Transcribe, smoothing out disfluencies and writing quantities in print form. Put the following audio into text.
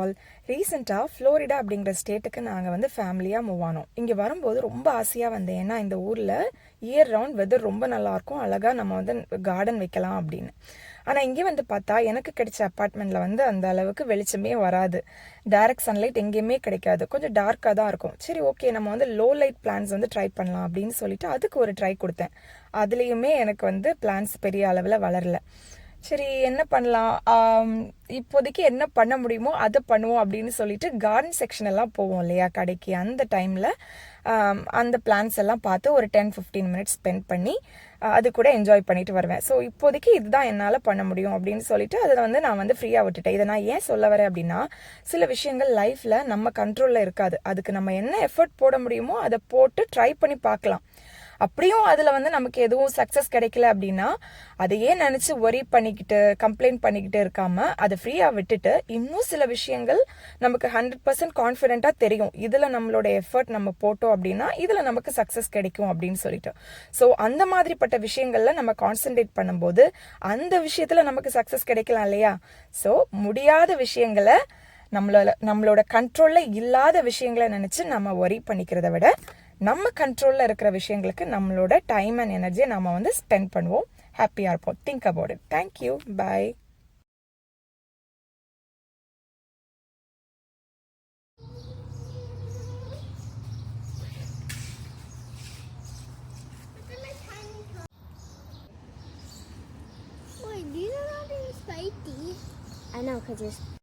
All. ரீசெண்டாக Florida அப்படிங்கிற ஸ்டேட்டுக்கு நாங்கள் வந்து ஃபேமிலியாக மூவ் ஆனோம். இங்கே வரும்போது ரொம்ப ஆசையாக வந்தேன். ஏன்னா இந்த ஊரில் இயர் ரவுண்ட் வெதர் ரொம்ப நல்லாயிருக்கும், அழகாக நம்ம வந்து கார்டன் வைக்கலாம் அப்படின்னு. ஆனால் இங்கே வந்து பார்த்தா எனக்கு கிடைச்ச அப்பார்ட்மெண்ட்டில் வந்து அந்த அளவுக்கு வெளிச்சமே வராது, டைரக்ட் சன்லைட் எங்கேயுமே கிடைக்காது, கொஞ்சம் டார்க்காக தான் இருக்கும். சரி ஓகே, நம்ம வந்து லோ லைட் பிளான்ஸ் வந்து ட்ரை பண்ணலாம் அப்படின்னு சொல்லிட்டு அதுக்கு ஒரு ட்ரை கொடுத்தேன். அதுலேயுமே எனக்கு வந்து பிளான்ஸ் பெரிய அளவில் வளரல. சரி என்ன பண்ணலாம், இப்போதைக்கு என்ன பண்ண முடியுமோ அதை பண்ணுவோம் அப்படின்னு சொல்லிட்டு கார்டன் செக்ஷன் எல்லாம் போவோம் இல்லையா கடைக்கு, அந்த டைமில் அந்த பிளான்ஸ் எல்லாம் பார்த்து ஒரு 10-15 மினிட்ஸ் ஸ்பெண்ட் பண்ணி அது கூட என்ஜாய் பண்ணிட்டு வருவேன். ஸோ இப்போதைக்கு இதுதான் என்னால் பண்ண முடியும் அப்படின்னு சொல்லிட்டு அதில் வந்து நான் வந்து ஃப்ரீயாக விட்டுட்டேன். இதை நான் ஏன் சொல்ல வரேன் அப்படின்னா, சில விஷயங்கள் லைஃப்பில் நம்ம கண்ட்ரோலில் இருக்காது. அதுக்கு நம்ம என்ன எஃபர்ட் போட முடியுமோ அதை போட்டு ட்ரை பண்ணி பார்க்கலாம். அப்படியும் அதில் வந்து நமக்கு எதுவும் சக்ஸஸ் கிடைக்கல அப்படின்னா அதையே நினச்சி ஒரி பண்ணிக்கிட்டு கம்ப்ளைண்ட் பண்ணிக்கிட்டு இருக்காமல் அதை ஃப்ரீயாக விட்டுட்டு, இன்னும் சில விஷயங்கள் நமக்கு 100% கான்ஃபிடென்ட்டாக தெரியும், இதில் நம்மளோட எஃபர்ட் நம்ம போட்டோம் அப்படின்னா இதில் நமக்கு சக்ஸஸ் கிடைக்கும் அப்படின்னு சொல்லிட்டு. ஸோ அந்த மாதிரிப்பட்ட விஷயங்களில் நம்ம கான்சென்ட்ரேட் பண்ணும்போது அந்த விஷயத்தில் நமக்கு சக்ஸஸ் கிடைக்கலாம் இல்லையா. ஸோ முடியாத விஷயங்களை, நம்மளோட கண்ட்ரோலில் இல்லாத விஷயங்களை நினச்சி நம்ம ஒரி பண்ணிக்கிறத விட நம்ம கண்ட்ரோலில் இருக்கிற விஷயங்களுக்கு நம்மளோட டைம் அண்ட் எனர்ஜியை நம்ம வந்து ஸ்பெண்ட் பண்ணுவோம், ஹாப்பியாக இருப்போம். Think about it. Thank you, bye. Wait, these are not even spiky. I know, because you're